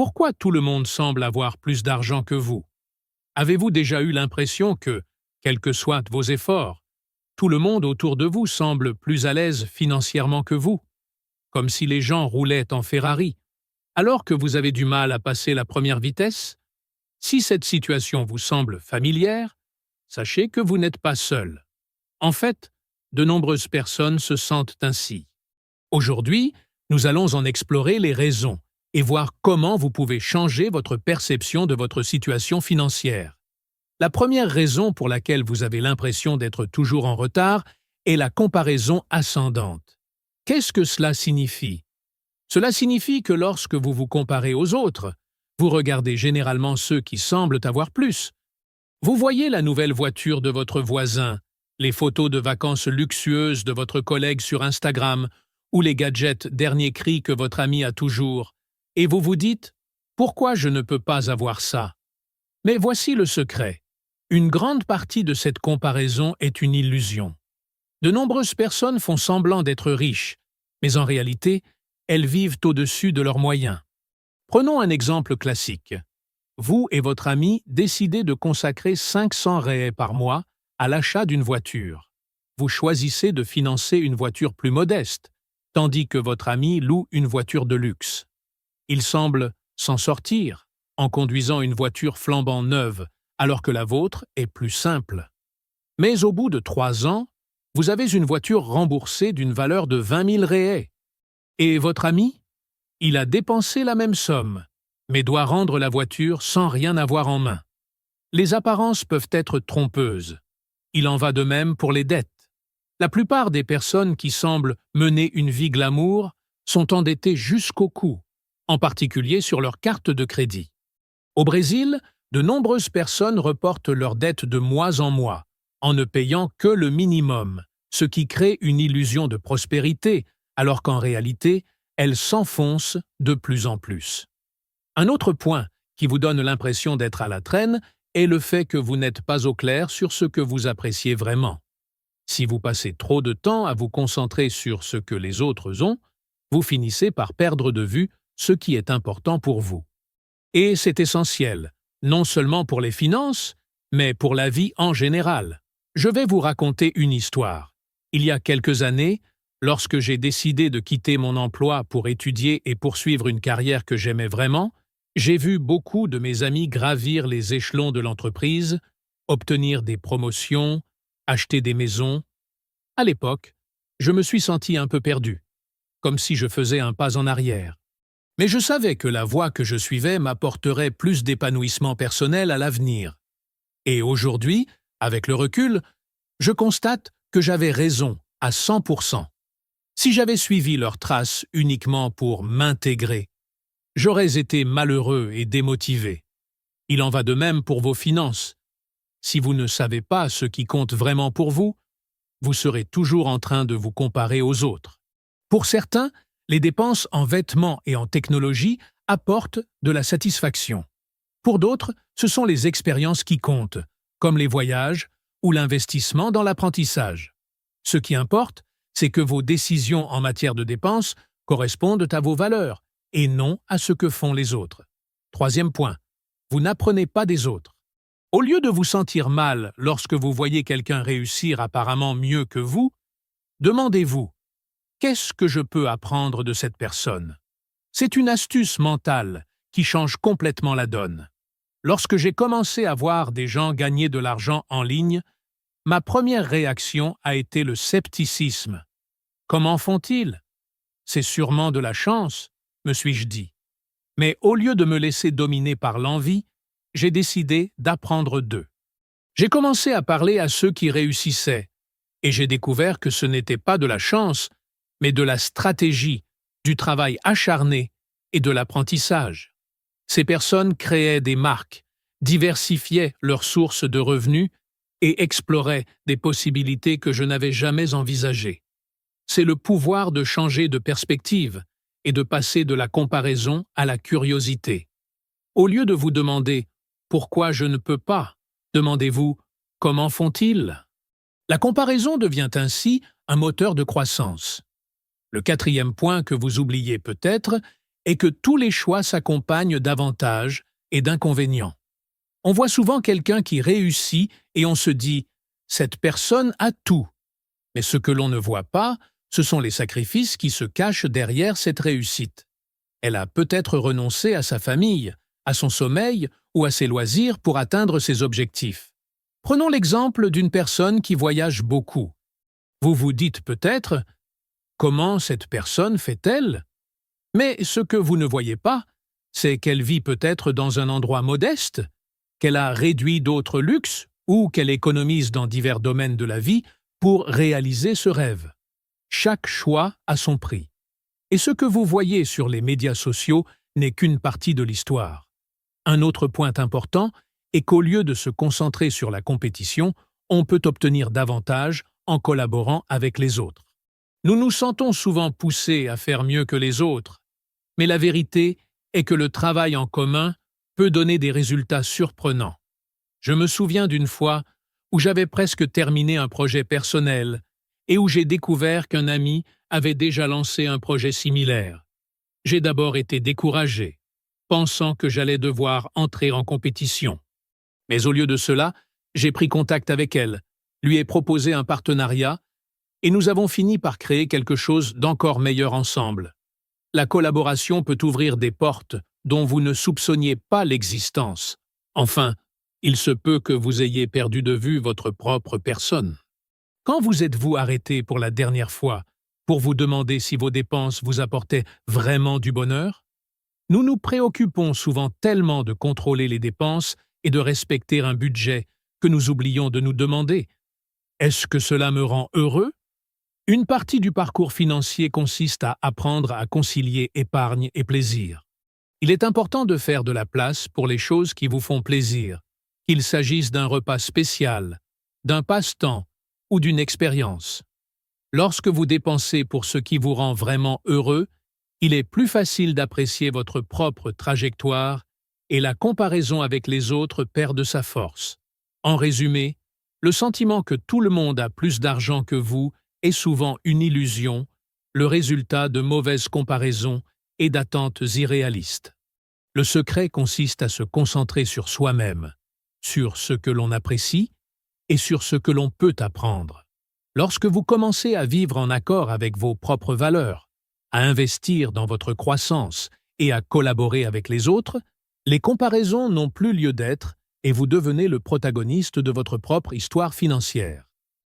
Pourquoi tout le monde semble avoir plus d'argent que vous? Avez-vous déjà eu l'impression que, quels que soient vos efforts, tout le monde autour de vous semble plus à l'aise financièrement que vous, comme si les gens roulaient en Ferrari, alors que vous avez du mal à passer la première vitesse? Si cette situation vous semble familière, sachez que vous n'êtes pas seul. En fait, de nombreuses personnes se sentent ainsi. Aujourd'hui, nous allons en explorer les raisons et voir comment vous pouvez changer votre perception de votre situation financière. La première raison pour laquelle vous avez l'impression d'être toujours en retard est la comparaison ascendante. Qu'est-ce que cela signifie? Cela signifie que lorsque vous vous comparez aux autres, vous regardez généralement ceux qui semblent avoir plus. Vous voyez la nouvelle voiture de votre voisin, les photos de vacances luxueuses de votre collègue sur Instagram ou les gadgets dernier cri que votre ami a toujours, et vous vous dites « Pourquoi je ne peux pas avoir ça ?» Mais voici le secret. Une grande partie de cette comparaison est une illusion. De nombreuses personnes font semblant d'être riches, mais en réalité, elles vivent au-dessus de leurs moyens. Prenons un exemple classique. Vous et votre ami décidez de consacrer 500 réais par mois à l'achat d'une voiture. Vous choisissez de financer une voiture plus modeste, tandis que votre ami loue une voiture de luxe. Il semble s'en sortir en conduisant une voiture flambant neuve, alors que la vôtre est plus simple. Mais au bout de 3 ans, vous avez une voiture remboursée d'une valeur de 20 000 réais. Et votre ami? Il a dépensé la même somme, mais doit rendre la voiture sans rien avoir en main. Les apparences peuvent être trompeuses. Il en va de même pour les dettes. La plupart des personnes qui semblent mener une vie glamour sont endettées jusqu'au cou, en particulier sur leur carte de crédit. Au Brésil, de nombreuses personnes reportent leurs dettes de mois en mois, en ne payant que le minimum, ce qui crée une illusion de prospérité, alors qu'en réalité, elles s'enfoncent de plus en plus. Un autre point qui vous donne l'impression d'être à la traîne est le fait que vous n'êtes pas au clair sur ce que vous appréciez vraiment. Si vous passez trop de temps à vous concentrer sur ce que les autres ont, vous finissez par perdre de vue ce qui est important pour vous. Et c'est essentiel, non seulement pour les finances, mais pour la vie en général. Je vais vous raconter une histoire. Il y a quelques années, lorsque j'ai décidé de quitter mon emploi pour étudier et poursuivre une carrière que j'aimais vraiment, j'ai vu beaucoup de mes amis gravir les échelons de l'entreprise, obtenir des promotions, acheter des maisons. À l'époque, je me suis senti un peu perdu, comme si je faisais un pas en arrière. Mais je savais que la voie que je suivais m'apporterait plus d'épanouissement personnel à l'avenir. Et aujourd'hui, avec le recul, je constate que j'avais raison à 100%. Si j'avais suivi leurs traces uniquement pour m'intégrer, j'aurais été malheureux et démotivé. Il en va de même pour vos finances. Si vous ne savez pas ce qui compte vraiment pour vous, vous serez toujours en train de vous comparer aux autres. Pour certains, les dépenses en vêtements et en technologie apportent de la satisfaction. Pour d'autres, ce sont les expériences qui comptent, comme les voyages ou l'investissement dans l'apprentissage. Ce qui importe, c'est que vos décisions en matière de dépenses correspondent à vos valeurs et non à ce que font les autres. Troisième point, vous n'apprenez pas des autres. Au lieu de vous sentir mal lorsque vous voyez quelqu'un réussir apparemment mieux que vous, demandez-vous « Qu'est-ce que je peux apprendre de cette personne ?» C'est une astuce mentale qui change complètement la donne. Lorsque j'ai commencé à voir des gens gagner de l'argent en ligne, ma première réaction a été le scepticisme. Comment font-ils? C'est sûrement de la chance, me suis-je dit. Mais au lieu de me laisser dominer par l'envie, j'ai décidé d'apprendre d'eux. J'ai commencé à parler à ceux qui réussissaient, et j'ai découvert que ce n'était pas de la chance, mais de la stratégie, du travail acharné et de l'apprentissage. Ces personnes créaient des marques, diversifiaient leurs sources de revenus et exploraient des possibilités que je n'avais jamais envisagées. C'est le pouvoir de changer de perspective et de passer de la comparaison à la curiosité. Au lieu de vous demander « Pourquoi je ne peux pas ?», demandez-vous « Comment font-ils ?» La comparaison devient ainsi un moteur de croissance. Le quatrième point que vous oubliez peut-être est que tous les choix s'accompagnent d'avantages et d'inconvénients. On voit souvent quelqu'un qui réussit et on se dit « cette personne a tout ». Mais ce que l'on ne voit pas, ce sont les sacrifices qui se cachent derrière cette réussite. Elle a peut-être renoncé à sa famille, à son sommeil ou à ses loisirs pour atteindre ses objectifs. Prenons l'exemple d'une personne qui voyage beaucoup. Vous vous dites peut-être « comment cette personne fait-elle ?» Mais ce que vous ne voyez pas, c'est qu'elle vit peut-être dans un endroit modeste, qu'elle a réduit d'autres luxes ou qu'elle économise dans divers domaines de la vie pour réaliser ce rêve. Chaque choix a son prix. Et ce que vous voyez sur les médias sociaux n'est qu'une partie de l'histoire. Un autre point important est qu'au lieu de se concentrer sur la compétition, on peut obtenir davantage en collaborant avec les autres. Nous nous sentons souvent poussés à faire mieux que les autres, mais la vérité est que le travail en commun peut donner des résultats surprenants. Je me souviens d'une fois où j'avais presque terminé un projet personnel et où j'ai découvert qu'un ami avait déjà lancé un projet similaire. J'ai d'abord été découragé, pensant que j'allais devoir entrer en compétition. Mais au lieu de cela, j'ai pris contact avec elle, lui ai proposé un partenariat et nous avons fini par créer quelque chose d'encore meilleur ensemble. La collaboration peut ouvrir des portes dont vous ne soupçonniez pas l'existence. Enfin, il se peut que vous ayez perdu de vue votre propre personne. Quand vous êtes-vous arrêté pour la dernière fois pour vous demander si vos dépenses vous apportaient vraiment du bonheur? Nous nous préoccupons souvent tellement de contrôler les dépenses et de respecter un budget que nous oublions de nous demander « est-ce que cela me rend heureux ?» Une partie du parcours financier consiste à apprendre à concilier épargne et plaisir. Il est important de faire de la place pour les choses qui vous font plaisir, qu'il s'agisse d'un repas spécial, d'un passe-temps ou d'une expérience. Lorsque vous dépensez pour ce qui vous rend vraiment heureux, il est plus facile d'apprécier votre propre trajectoire et la comparaison avec les autres perd de sa force. En résumé, le sentiment que tout le monde a plus d'argent que vous est souvent une illusion, le résultat de mauvaises comparaisons et d'attentes irréalistes. Le secret consiste à se concentrer sur soi-même, sur ce que l'on apprécie et sur ce que l'on peut apprendre. Lorsque vous commencez à vivre en accord avec vos propres valeurs, à investir dans votre croissance et à collaborer avec les autres, les comparaisons n'ont plus lieu d'être et vous devenez le protagoniste de votre propre histoire financière.